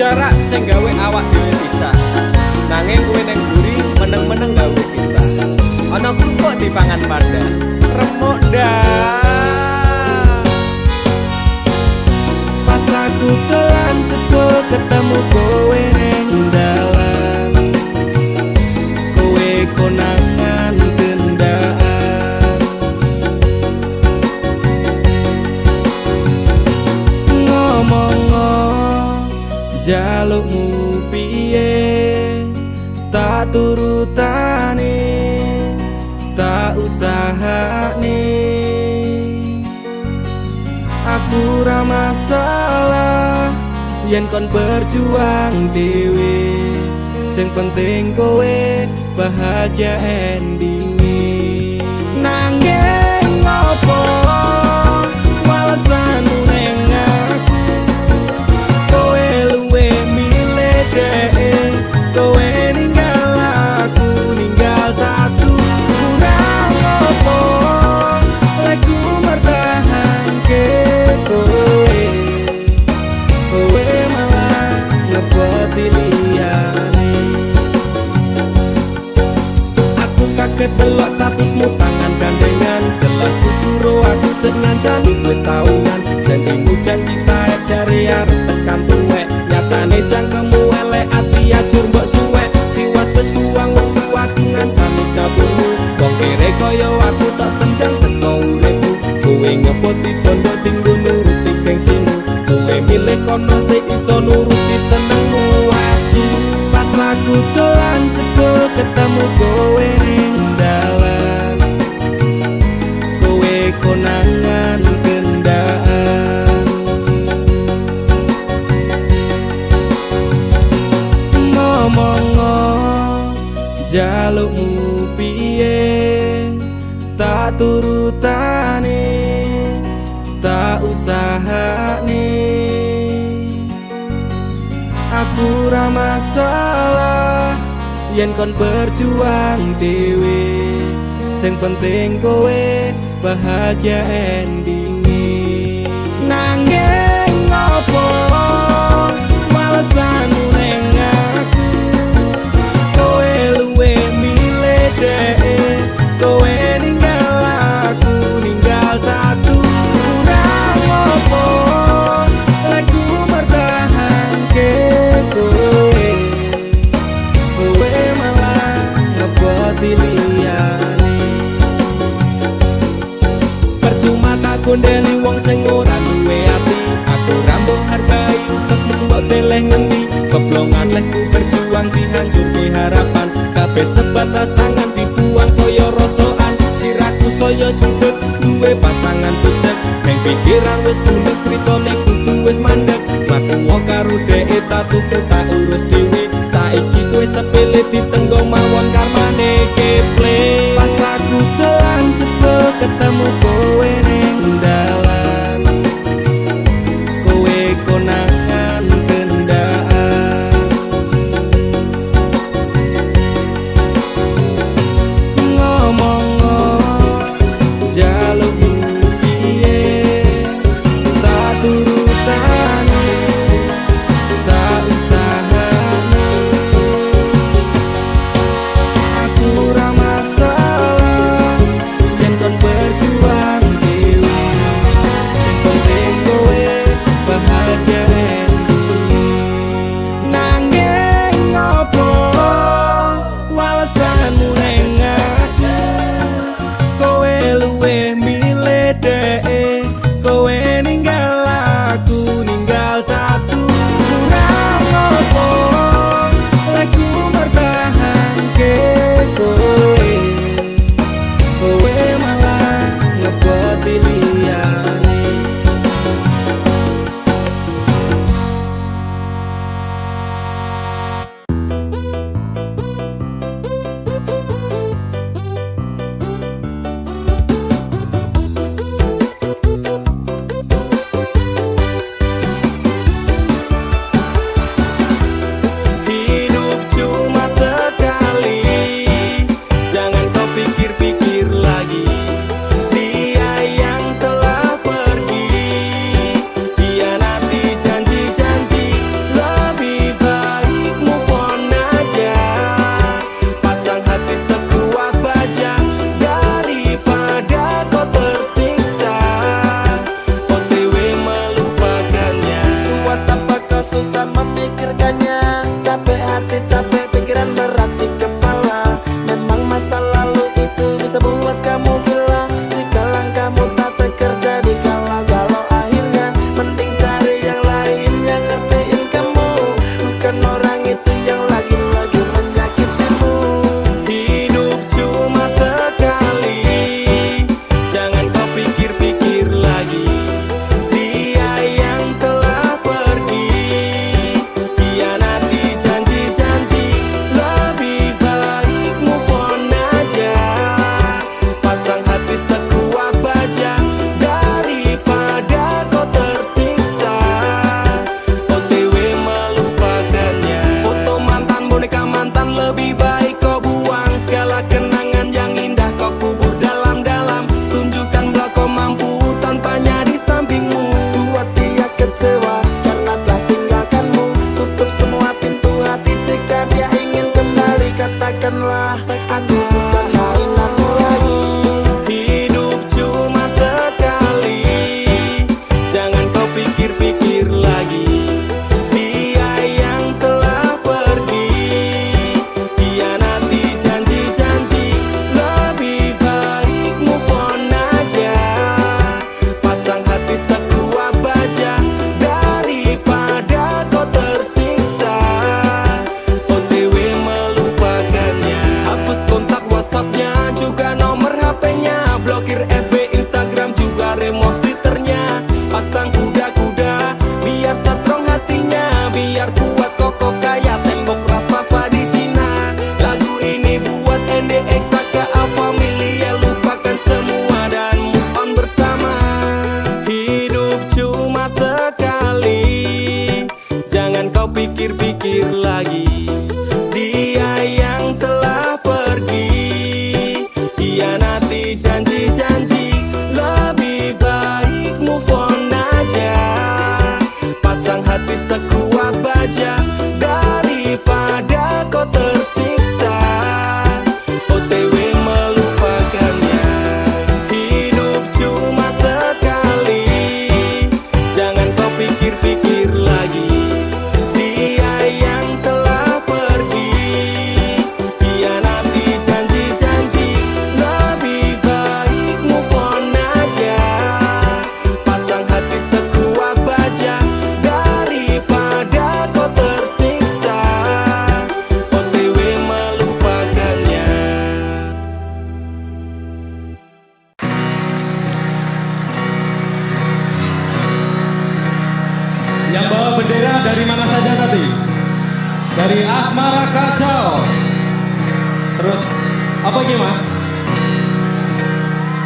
jarak sing gawe awak dhewe pisah. Nanging kowe ning mburi meneng-meneng gawe pisah. Ana krupuk dipangan panda, remuk dah. Pas aku dolan cedhul ketemu kowe ning dalan. Kowe konangan kendaan. Ngomong jalukmu piye tak turutane tak usahane. Aku ra masalah yen kon berjuang dhewe, sing penting kowe bahagia endinge. Nanging ngopo walesanmu ning aku, kowe luwe milih dhek, kowe ninggal aku ninggal tatu. Kurang ngopo lek ku mertahanke kowe, kowe malah ngeboti liyane. Aku kaget delok statusmu tangan gandengan, jelas syukuro aku sing ngancani kowe tahunan. Janjimu janji taek jare arep tekan tuwek, nyatane cangkemmu elek ati ajur mbok suwek. Tiwas wis kuwang wektu aku ngancani dapurmu, wong kere kaya aku tak tendang seko uripmu. Kowe ngepoti bondo tinggo nuruti gengsimu, kowe milih kono sik iso nuruti senengmu asu. Pas aku dolan cedhul ketemu kowe ning dalan, kowe konangan kendaan. Ngomong jalukmu piye tak turutane tak usahane. Aku ra masalah yen kon berjuang dhewe, sing penting kowe bahagia endinge. Nanging ngopo walesanmu ning aku, kowe luwe milih dhek, kowe ninggal aku ninggal tatu. Kurang ngopo lek ku mertahanke kowe, kowe malah ngeboti liyane. Percuma tak gondeli wong sing ora duwe ati, aku ra mbok hargai utekmu mbok deleh ngendi. Keblongan lek ku berjuang dihancurke harapan, kabeh sebatas angan dibuang kaya rosokan. Sirahku saya judut duwe pasangan pijak, neng pikiran wis bulet critane kudu wis mandek. Mlaku karo dhek tak tuku tak urus dhewe, saiki kowe sepele ditenggo mawon karmane keple. Pas aku dolan cedhul ketemu kowe ning dalan, kowe konangan kendaan. Ngomong jalukmu piye tak turutane tak usahane. Aku ra masalah yen kon berjuang dhewe, sing penting kowe bahagia endinge. Nanging ngopo walesanmu ning aku, kowe luwe milih dhek, kowe ninggal aku ninggal Yang bawa bendera dari mana saja tadi? Dari Asmara Kacau. Terus apa ini mas?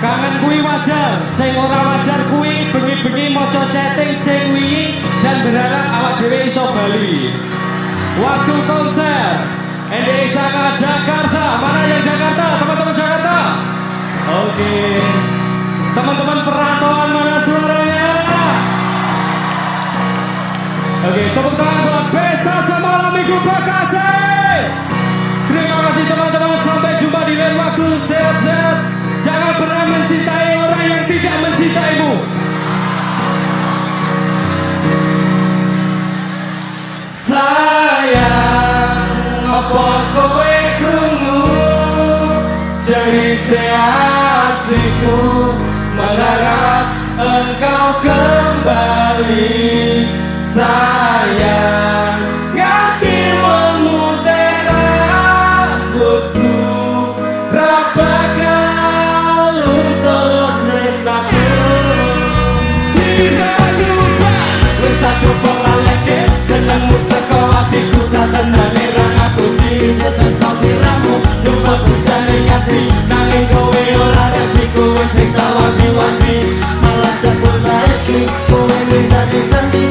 Kangen kui wajar, sing ora wajar kui bengi-bengi moco chatting sing wingi dan berharap awak dhewe iso bali. Waktu konser Endesaka Jakarta. Mana yang Jakarta? Teman-teman Jakarta. Oke. Teman-teman perantauan mana suaranya? Oke, tepuk tangan buat Pesta Semalam Minggu Bekasi. Terima kasih teman-teman, sampai jumpa di lain waktu. Sehat-sehat. Jangan pernah mencintai orang yang tidak mencintaimu. Sayang, apa kowe krungu cerita hatiku, mengharap engkau kembali. Sayang, nganti memutih rambutku, rapakal untuk tresnaku. Cinta lupa, wis tak coba ngaleke, jenengmu saka hatiku, satenane ra aku sisih tresno siramu. Lupa bujane ngati, nanging kowe ora ngerti, kowe sing tak wanti-wanti, malah jebul saiki kowe menjadi janji.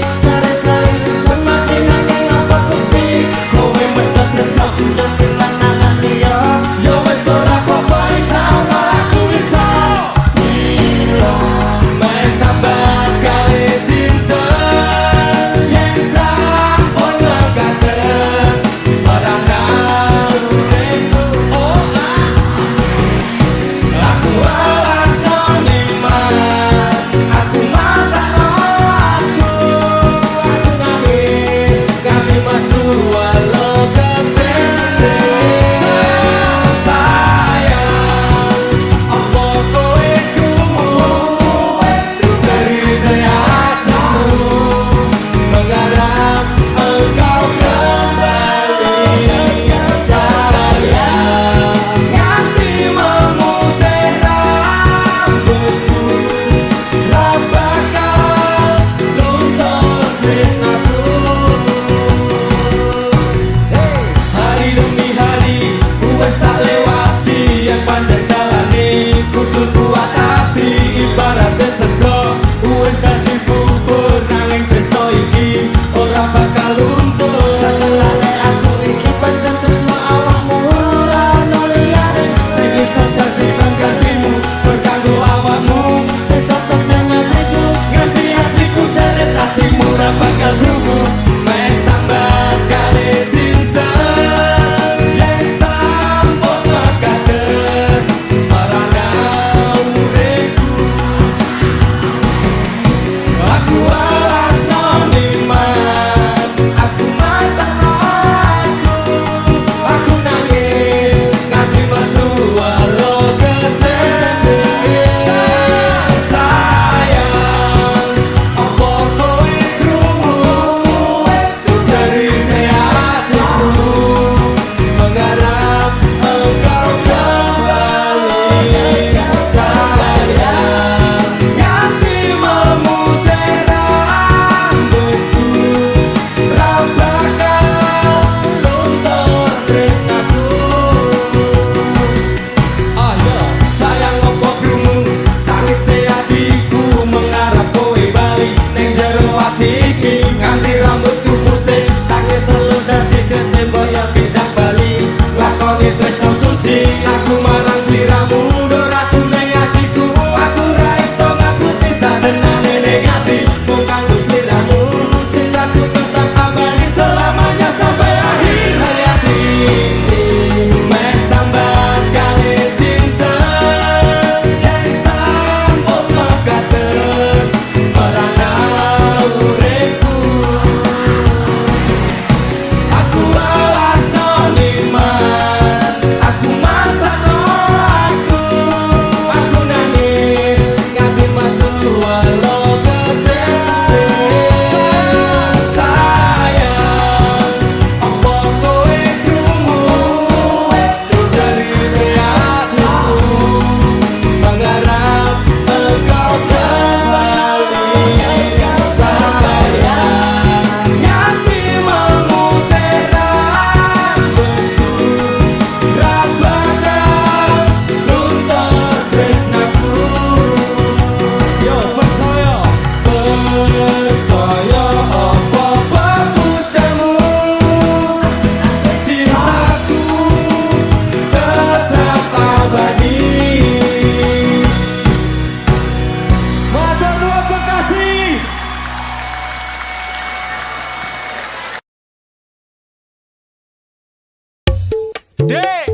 Dek,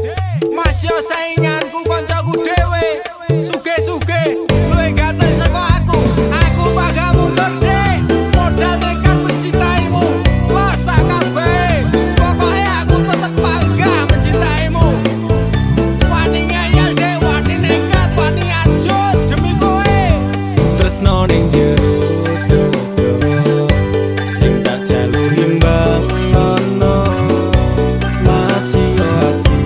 masih sainganku koncoku dewe. Suge-suge, luwe ganteng saka aku bakal mundur dek. Modal nekat mencintaimu, losak kabeh. Pokoknya aku tetep bangga mencintaimu. Wani ngeyel dek, wani nekat, wani ajut demi kowe. Tresno ning jero sing tak jalur imbang ono. Masih aku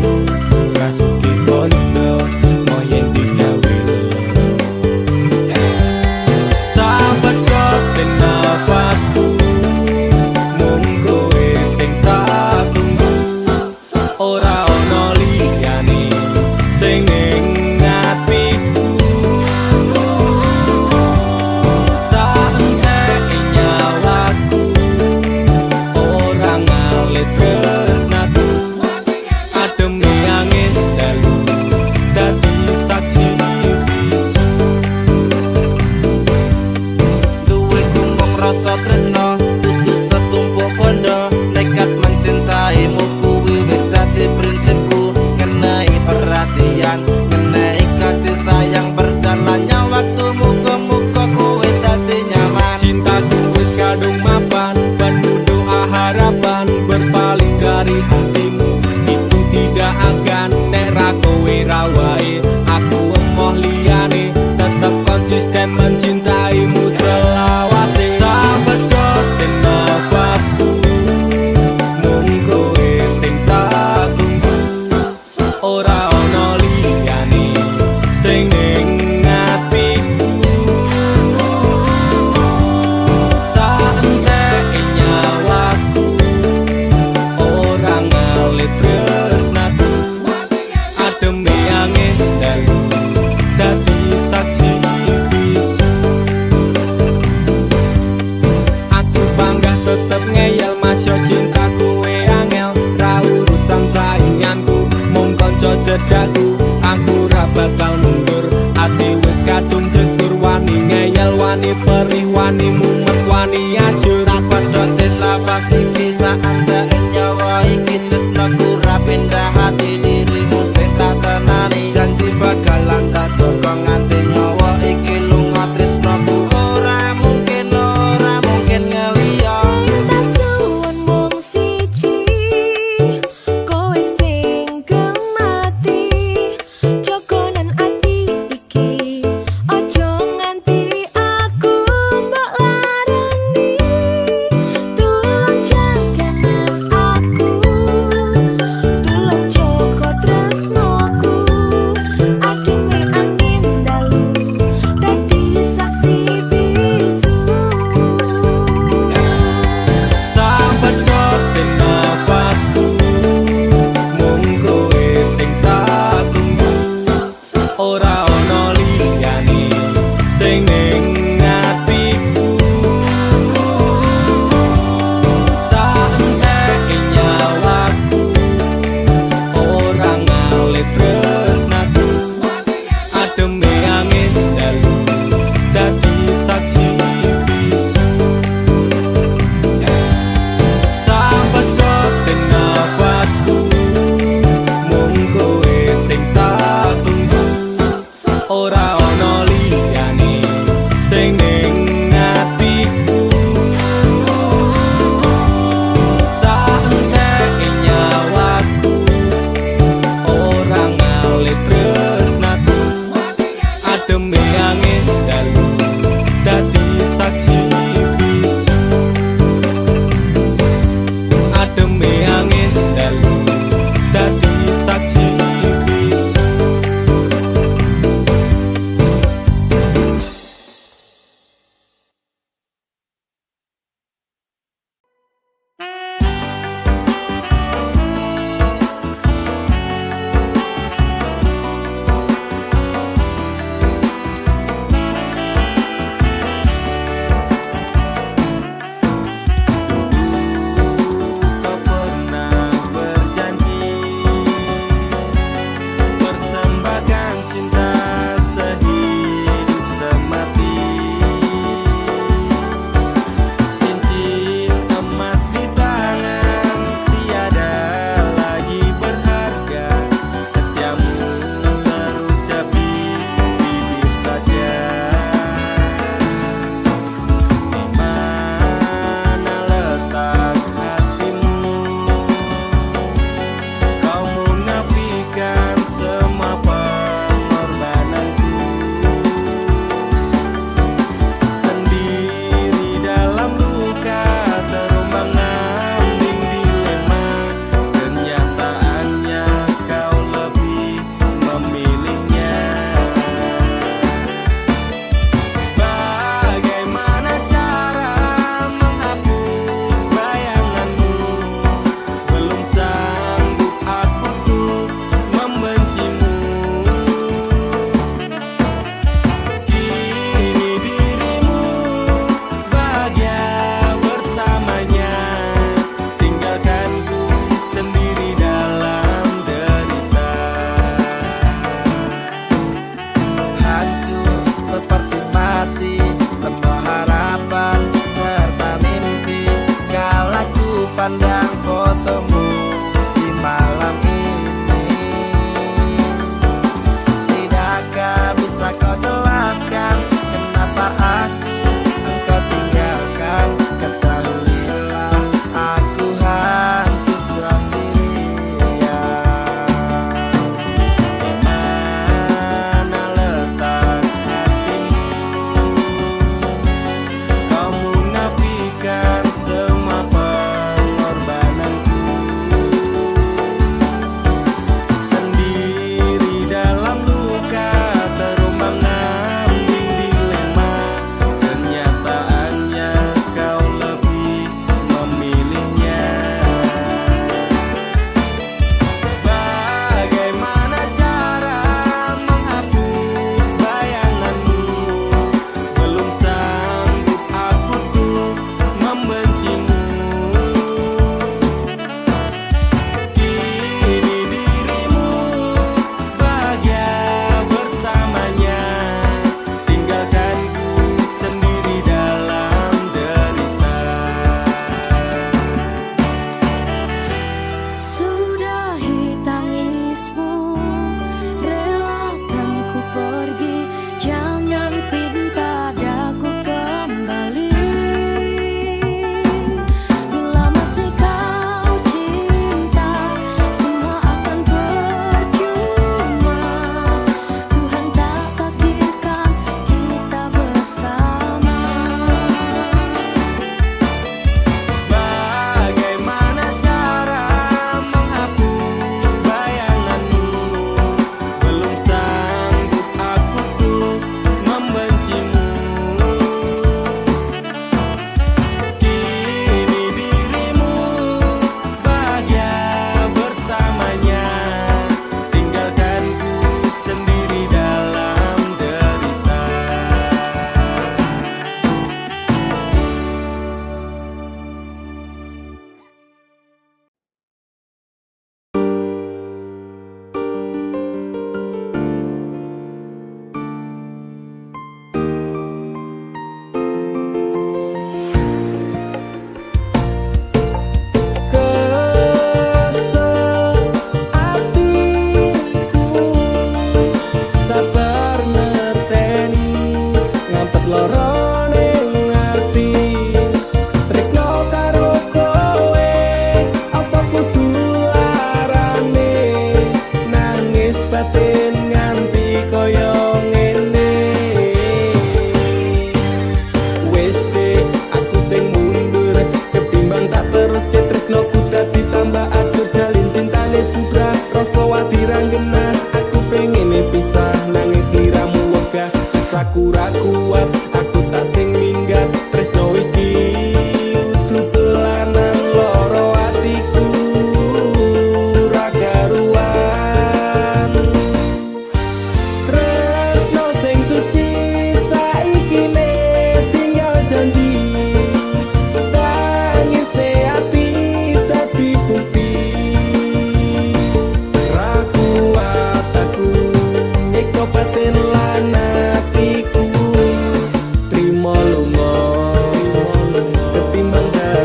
rasuki kondo moyen digawe sahabat kote nafasku mung kowe sing tak tunggu ora ono liyane sing ning atiku saentek nyawaku ora ngalit tresnaku ademe angin dalu dadi saksi bisu Duwe gumbung rasa tresno dudu setumpuk bondo nekat mencintaimu kuwi wis dadi prinsipku ngenai perhatian ngenai kasih sayang berjalannya waktu muga-muga kowe dadi nyaman cintaku wis kadung mapan penuh doa harapan berpaling dari hatimu itu tidak akan nek ra kowe ra wae aku emoh liyane tetep konsisten mencintaimu selawase sahabat kote nafasku mung kowe sing tak tunggu ora ono liyane sing ning atiku saentek nyawaku ora ngalit tresnaku ademe angin dalu dadi saksi bisu aku bangga tetep ngeyel masya cinta kowe angel ra urusan sainganku mung kanca cedhakku aku ra bakal mundur ati wis kadung jegur wani ngeyel wani perih wani mumet wani ajur sahabat dote nafas iki saat nyawa iki tresnaku ra pindah hati dirimu sing tak tenani janji bakalan tak jaga nganti nyawa iki lunga tresnaku ora mungkin ngeliya Cinta suwun mung siji, kowe sing gemati. Jogonan ati iki, ojo nganti aku mbok larani. Tulung jaganan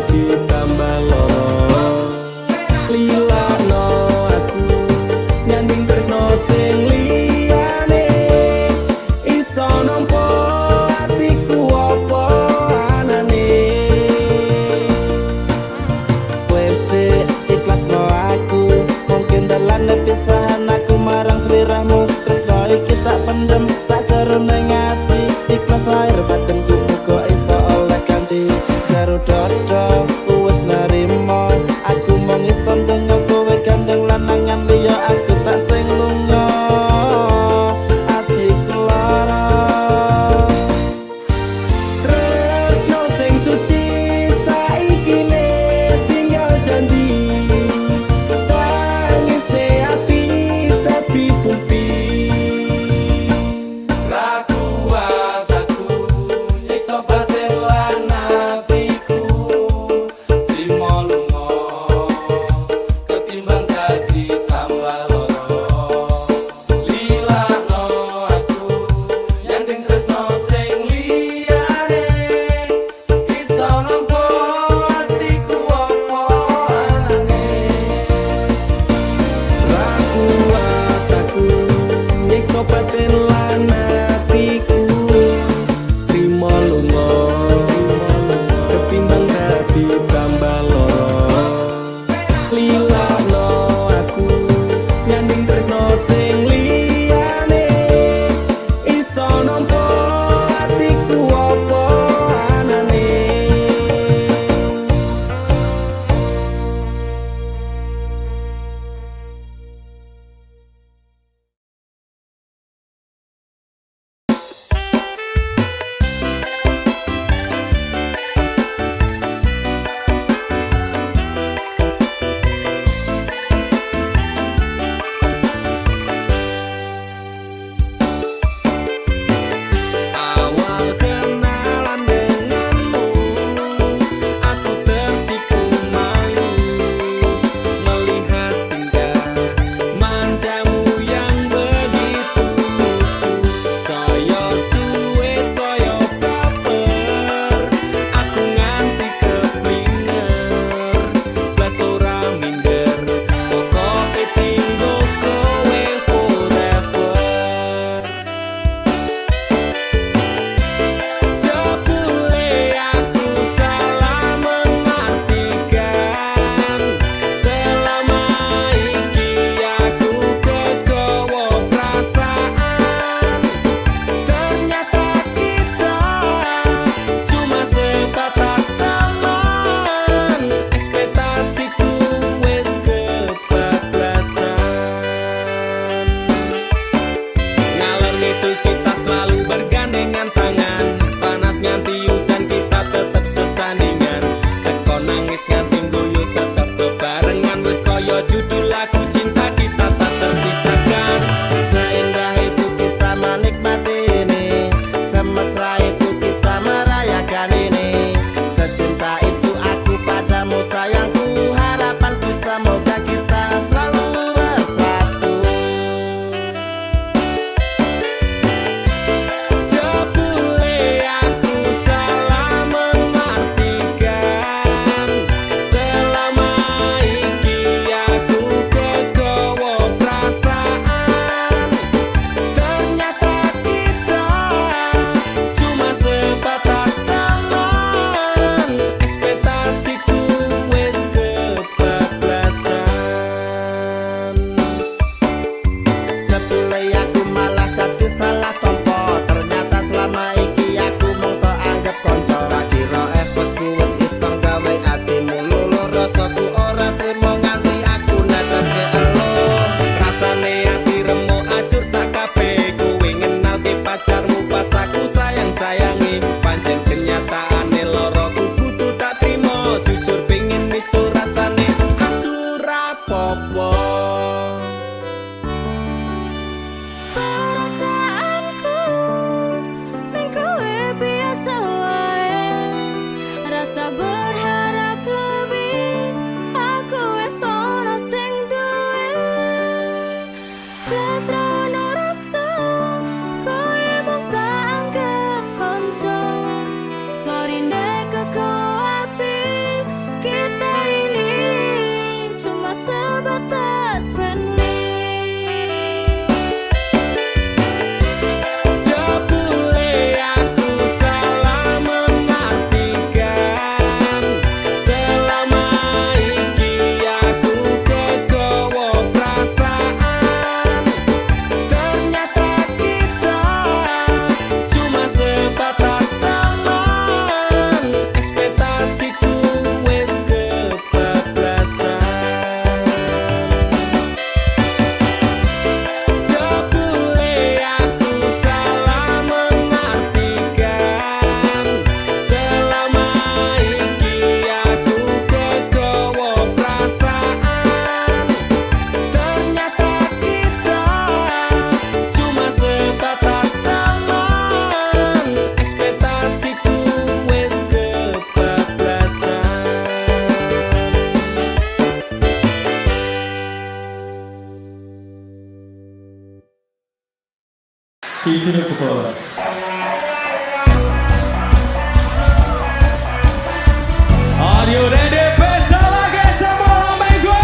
dadi tambah loro. Lilakno aku nyanding tresno sing liyane, iso nampa atiku apa anane. Wes dek ikhlasno aku, mungkin dalan pisahan aku marang sliramu. Tresno iki tak pendem sakjerone ati, ikhlas lahir batinku kok iso oleh ganti. Jero dodo wis narimo, aku mung iso ndonga kowe gandeng lanangan liya, aku tak sing lunga atiku lara. Tresno sing suci saiki ne tinggal janji, tangise ati dadi putih. Ra kuat aku nyiksa batin lan atiku, trimo lunga ketimbang dadi tambah loro. Lilakno aku nyanding tresno sing liyane, iso nampa atiku apa anane. Ra kuat aku nyiksa batin lan atiku, trimo lunga ketimbang dadi tambah loro. Lilakno aku nyanding tresno sing liyane, iso nampa atiku apa anane. Awal kenalan denganmu, aku tersipu malu melihat tingkah manjamu yang begitu lucu. Saya suwe saya baper, aku nganti keblinger, blas ora minder, pokoke tinggo kowe forever. Jebule aku salah mengartikan, selama iki aku kegawa perasaan. Ternyata kita cuma sebatas teman, ekspektasiku wes kebablasan. Ngalor ngidul kita selalu bergandengan tangan, panas nganti udan kita tetap sesandingan, seko nangis nganti guyu tetap bebarengan. Wes koyo judul lagu cinta kita tak terpisahkan. Seindah itu kita menikmati ini, semesra itu kita merayakan ini. Secinta itu aku padamu sayangku, harapanku semoga kita selalu bersatu. Jebule aku salah mengartikan, Sini ke bawah. Are you ready? Pesta lagi semua lamenggo.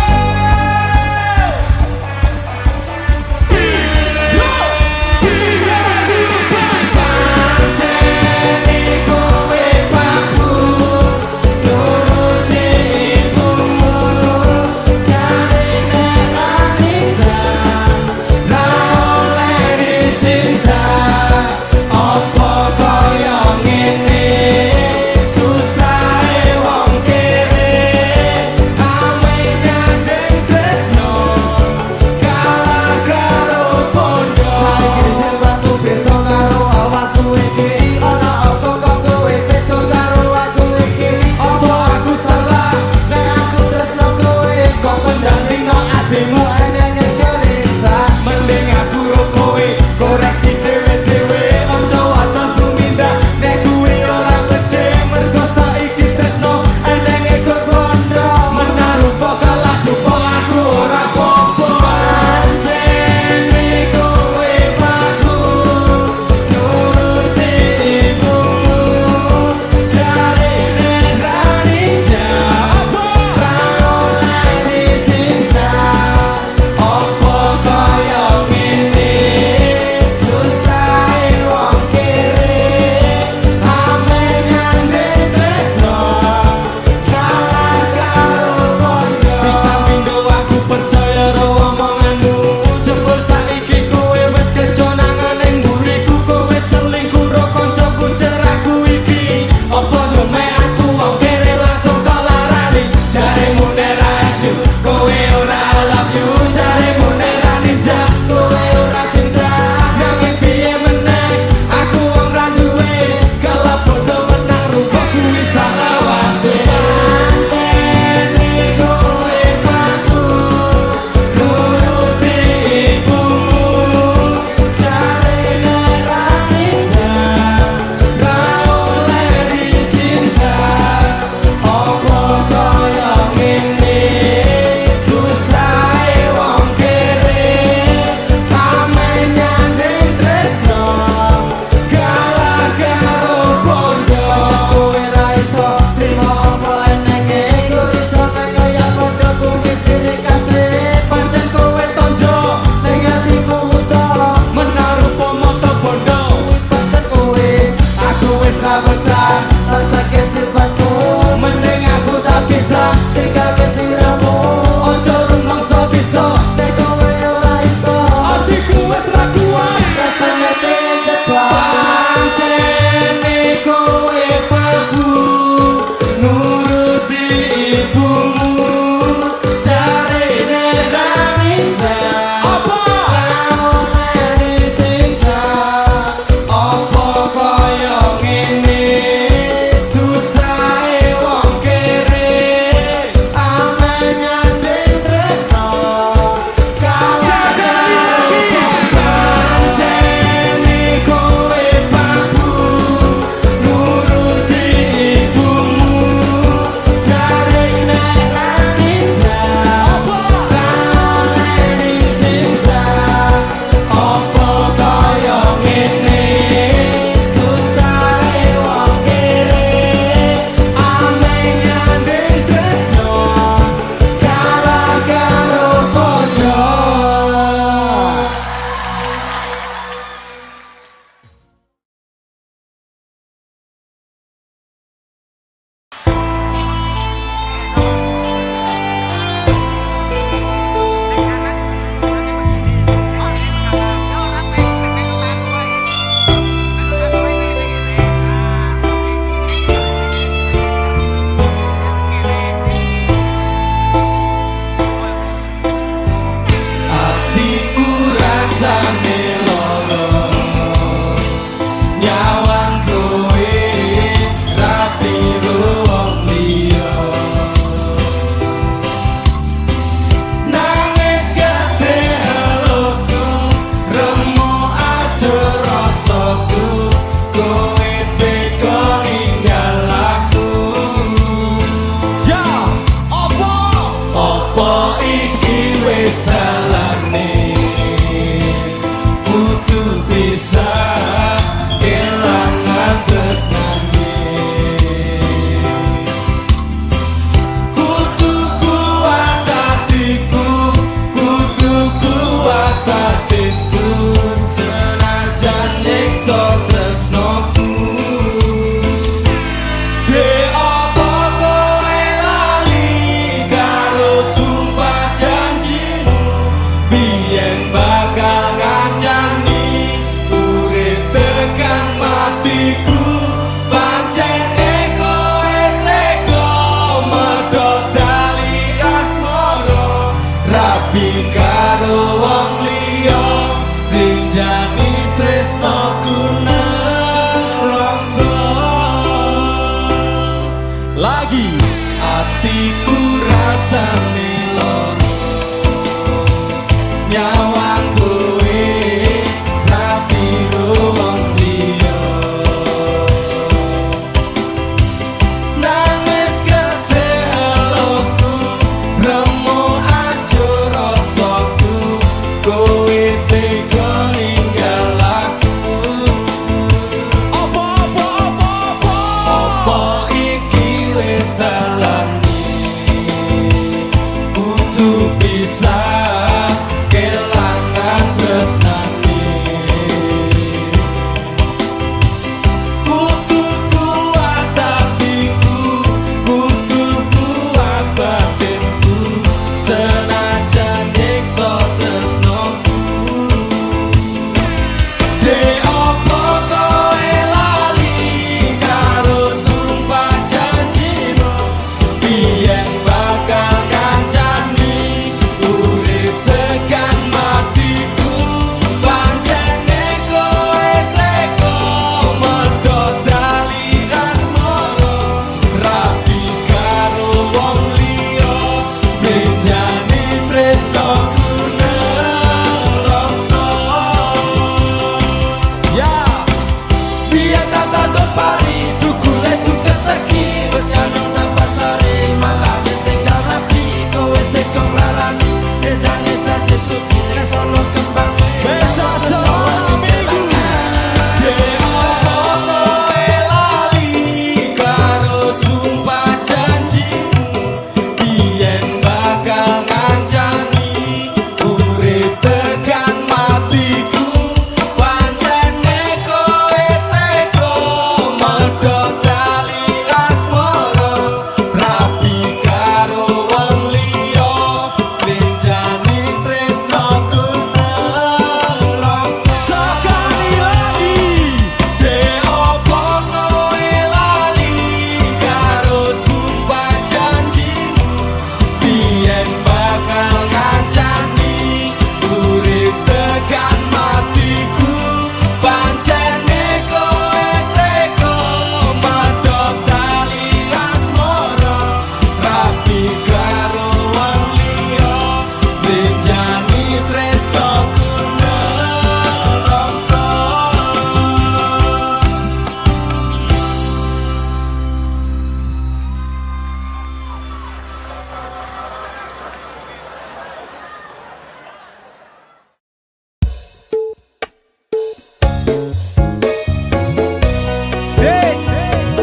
Dek,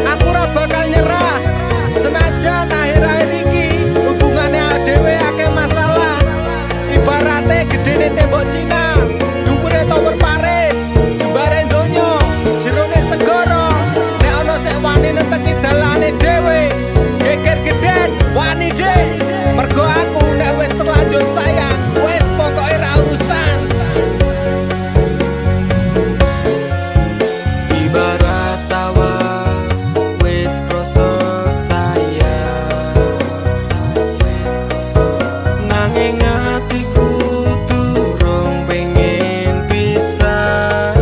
aku ora bakal nyerah. Senajan akhir-akhir iki hubungane dhewe akeh masalah. Ibarate gedene tembok Cina, dhuwure tower Paris, jembare donya, jerone segara. Nek ana sek wani neteki dalane dhewe, geger gedhen wani dek. Mergo aku nek wis terlanjur sayang, wis pokoke ra urusan. Ibarat tawa wis krasa sayang, nanging atiku durung pengen pisah.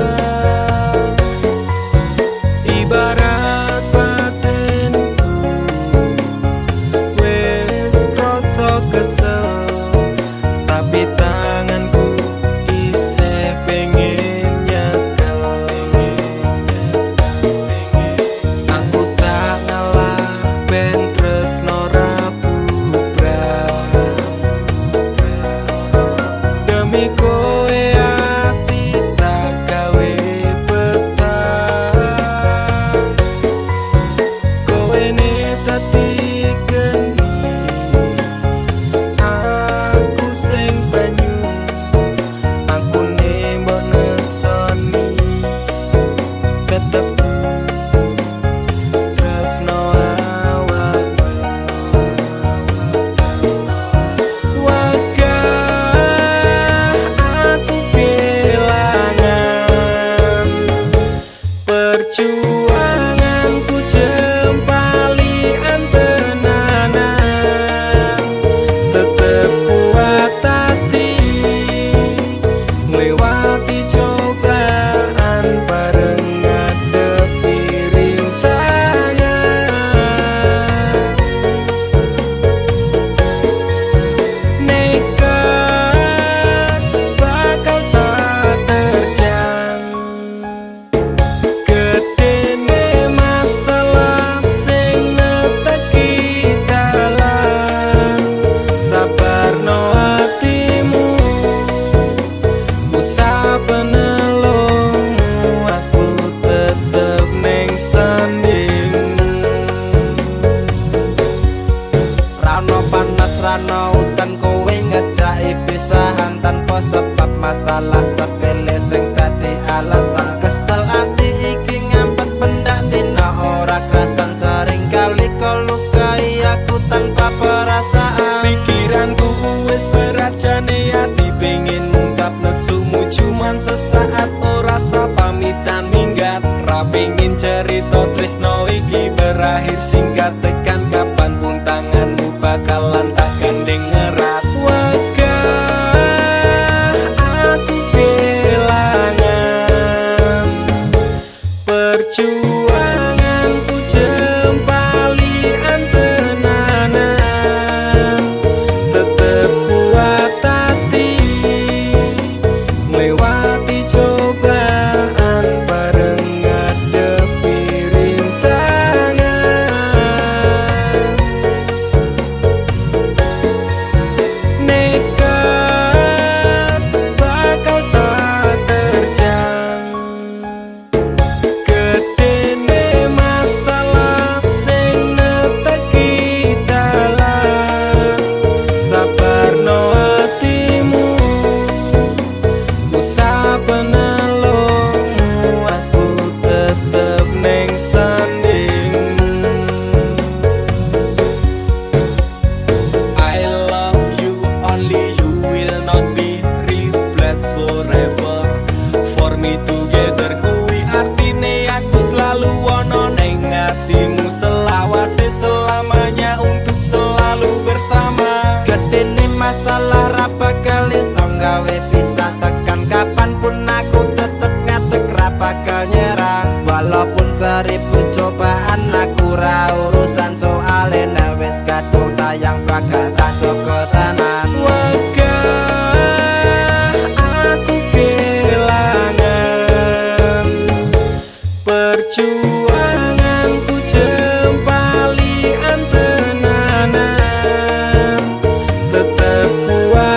Ibarat batinku wis krasa kesel, tapi tanganku isih pengen nyekel. Aku tak ngalah ben tresno ra bubrah. Demi kowe ati tak gawe betah. Kowe ne dadi geni, aku sing banyu. Aku ne mbok nesoni, tetep tresno awak. Wagah aku kelangan perjuanganku jempali antenanan. Tetep kuat hati ngliwati cobaan bareng ngadepi rintangan. Nekat bakal tak terjang, gedene masalah sing neteki dalan. Sabarno atimu, usah penelungmu, aku tetep ning sanding. Rano panas rano udan kowe ngejaki pisahan tanpa sebab masalah sepele sing dadi alasan. Kesel ati iki ngampet pendak dina ora kerasan, sering kali kau lukai aku tanpa perasaan. Pikiranku wis berat jane ati pengen ngungkap nesumu, cuman sesaat ora sah pamitan minggat. Ra pengen cerita tresno iki berakhir singkat, tekan kapanpun tanganmu bakalan tak gandeng erat. Wagah aku kelangan perjuanganku jempali antenanan. Tetep kuat hati ngliwati cobaan bareng ngadepi rintangan. Nekat bakal tak terjang, gedene masalah sing neteki dalan. Sabarno atimu, usah penelungmu, aku tetep ning sanding. I love you, only you will not be replaced forever. For me together kuwi artine aku selalu ono ning atimu, selawase selamanya untuk selalu bersama. Gedene masalah ra bakal iso gawe pisah, tekan kapanpun aku tetep ngadeg ra bakal nyerah. Walaupun seribu cobaan aku ra urusan, soale nek wis kadung sayang bakal tak jaga tenan. Wagah aku kelangan perjuanganku jempali antenanan. Tetep kuat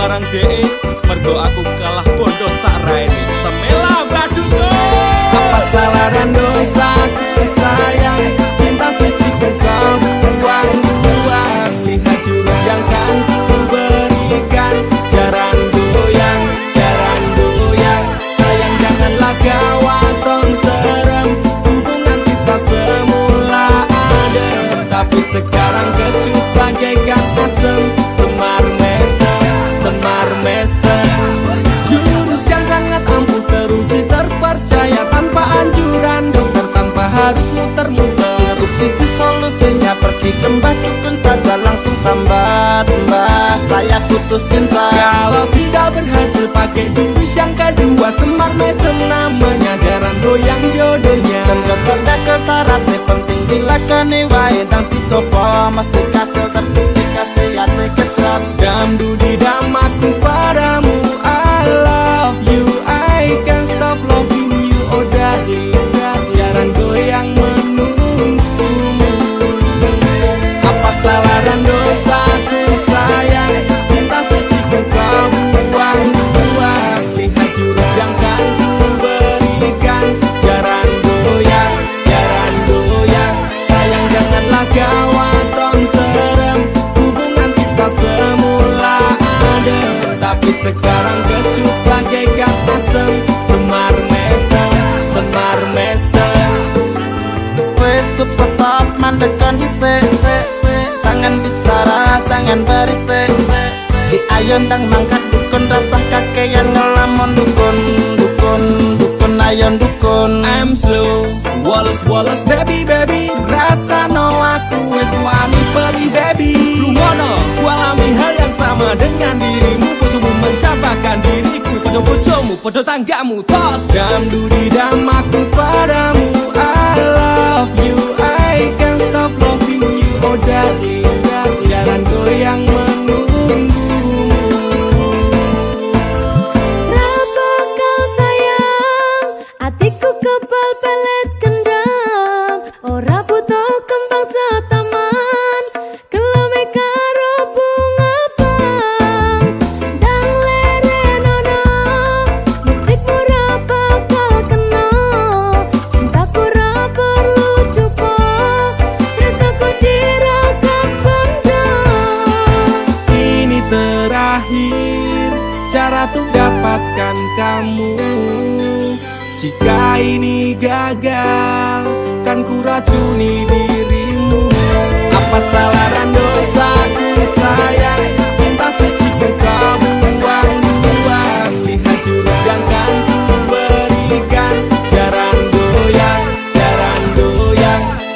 marang DE mergo aku kalah bondo sarene semela baduko. Apa salah dan dosaku sayang, cinta suci ku kau buang-buang. Lihat jurus yang kan ku berikan, jaran goyang, sayang janganlah kau atong serem. Hubungan kita semula adem, tapi sekarang kecut bagaikan asem. Semar mesem, jurus yang sangat ampuh teruji terpercaya, tanpa anjuran dokter, tanpa harus muter-muter. Cukup siji solusinya, pergi ke mbah dukun saja, langsung sambat, mbah saya putus cinta. Kalau tidak berhasil pakai jurus yang kedua, semar mesem namanya, jaran goyang jodohnya. Dan dokter dekel syaratnya penting dilakoni wae, dan dicoba mesti kasil terbukti kasihane kecot. Damdu di damaku padamu, I love you, I can't stop loving you, oh darling. Jaran goyang menunggumu. Apa salah dan dosaku sayang, cinta suci ku kau buang-buang. Lihat jurus yang kan ku berikan, jaran goyang, sayang janganlah kau atong serem. Hubungan kita semula adem, tapi sekarang kecut bagaikan asem. Semar mesem, Wes stop mandekan dhisik, jangan bicara, jangan berisik. Di ayon dang mangkat dukun, rasah kakean ngelamun dukun, ayon dukun. I'm slow, Wallace baby, rasa no aku wes wani pergi baby. Lungono, ku alami hal yang sama dengan dirimu. Bojomu mencapakan diriku, bojomu podo tanggamu tos. Damdu di damaku padamu, I love you, I can't stop loving you, oh darling. Jalan goyang menunggumu. Berapa kau sayang, hatiku kebal pelet kendam. Ora butuh kembang setaman, kelome karo bunga pang. Dang lerenono, mistikmu ora bakal kena. Cintaku ora perlu coba, tresnaku dirakat benda. Ini terakhir cara untuk dapatkan kamu. Jika ini gagal, kan ku racuni dirimu. Apa salah dan dosaku sayang, cinta suci ku kau buang-buang. Lihat jurus yang kan ku berikan, jaran goyang,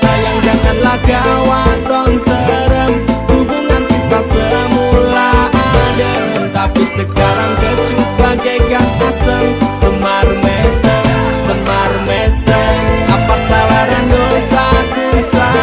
sayang janganlah kau atong serem. Hubungan kita semula adem, tapi sekarang kecut bagaikan asem. Semar mesem, apa salah dan dosaku sayang.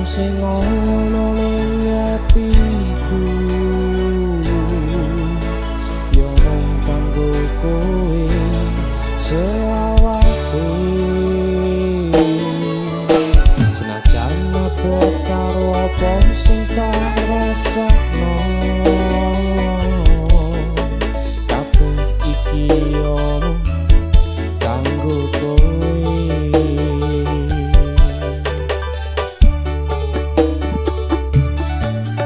sing ono ning atiku yo mung kanggo kowe selawase. Senajan abot karo apa sing tak rasakno, kabeh iki yo mung kanggo kowe.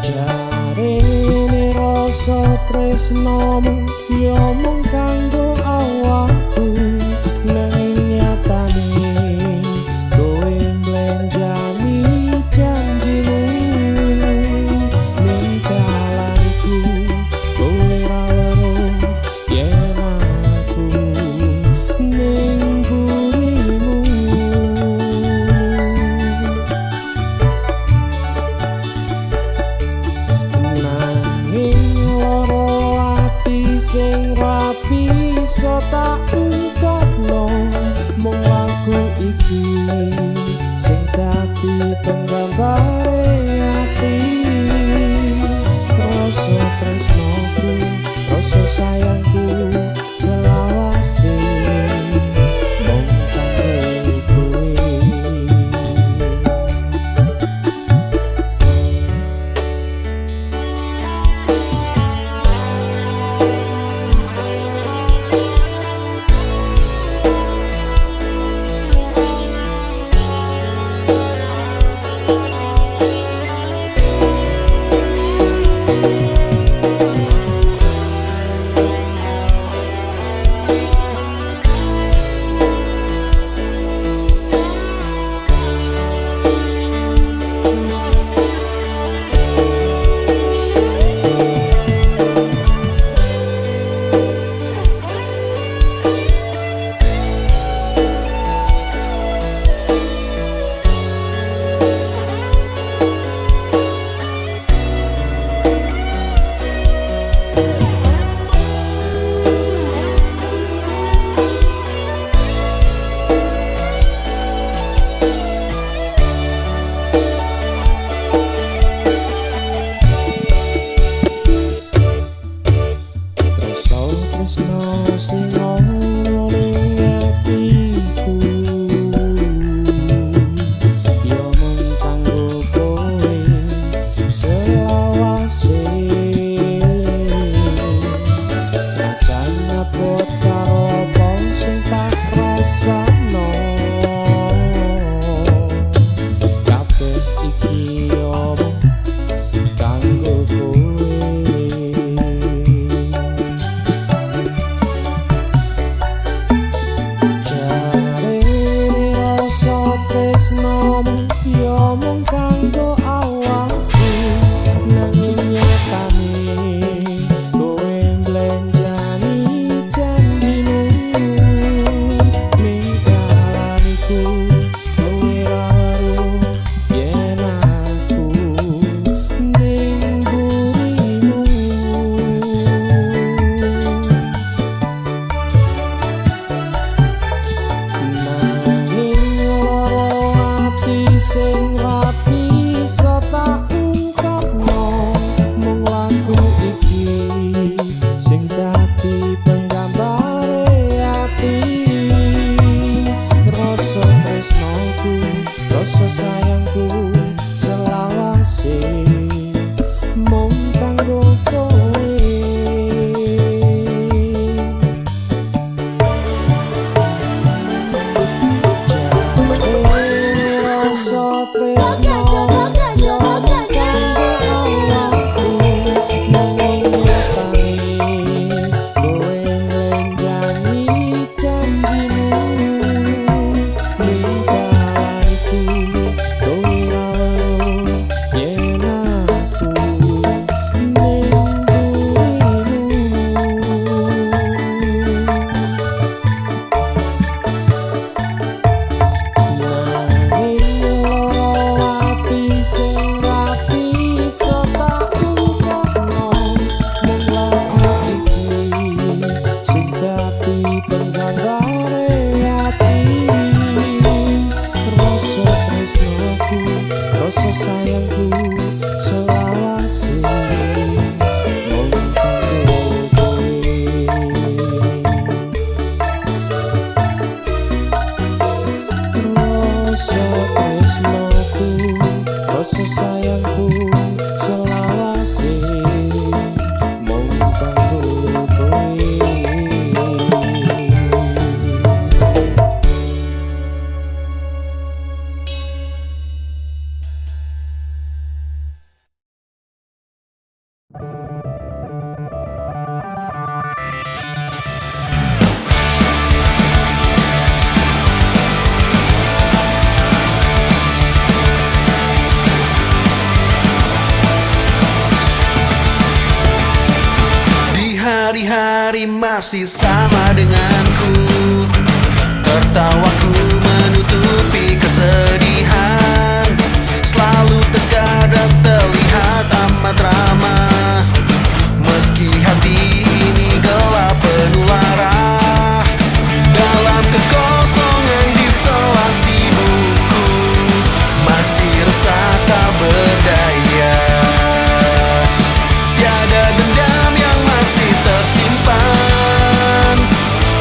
Jarene rasa tresnomu yo mung kanggo awakku, nanging nyatane kowe mblenjani janjimu ning dalanku. Kowe ra weruh yen aku ning burimu. Nanging loro ati sing rapi so tak ungkapno, mung aku iki sing dadi penggambare ati. Rasa tresnoku, rasa sayangku selawase mung kanggo kowe. Tresno sing ono ning atiku yo mung kanggo kowe selawase. Senajan abot karo apa sing tak rasakno, kabeh iki yo mung kanggo kowe. masih sama denganku. Tertawaku menutupi kesedihan, selalu tegar dan terlihat amat ramah. Meski hati ini gelap penuh lara, dalam kekosongan di sela sibukku masih resah tak berdaya. Tiada dendam yang masih tersimpan,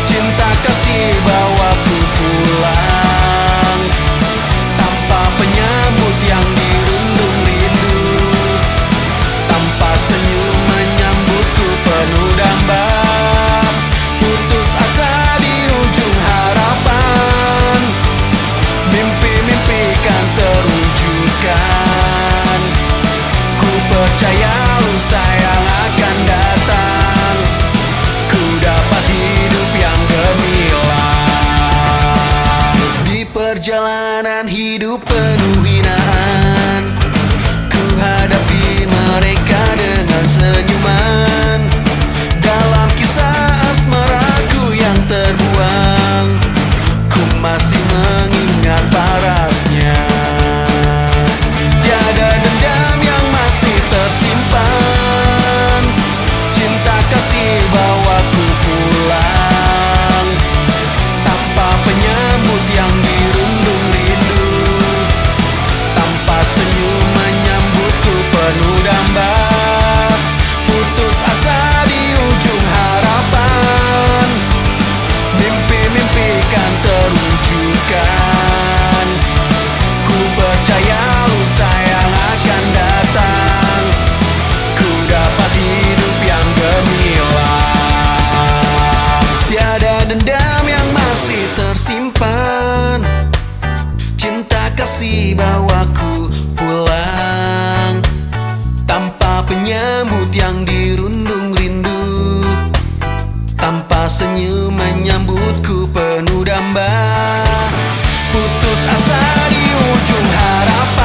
cinta kasih bawaku pulang tanpa penyambut yang dirundung rindu, tanpa senyum menyambutku penuh damba. Putus asa di ujung harapan, mimpi-mimpi kan terwujudkan. Ku percaya lusa yang akan datang, ku dapat hidup yang gemilang. Di perjalanan hidup penuh hinaan, ku hadapi mereka dengan senyuman. Dalam kisah asmaraku yang terbuang, ku masih mengingat parasnya. Tiada dendam yang masih tersimpan, cinta kasih bawaku pulang tanpa penyambut yang dirundung rindu, tanpa senyum menyambutku penuh damba. Putus asa di ujung harapan, mimpi-mimpi kan terwujudkan. Ku percaya lusa yang akan datang, ku dapat hidup yang gemilang. Tiada dendam yang masih tersimpan, cinta kasih bawaku pulang tanpa penyambut yang dirundung rindu, tanpa senyum menyambutku penuh damba. Putus asa di ujung harapan,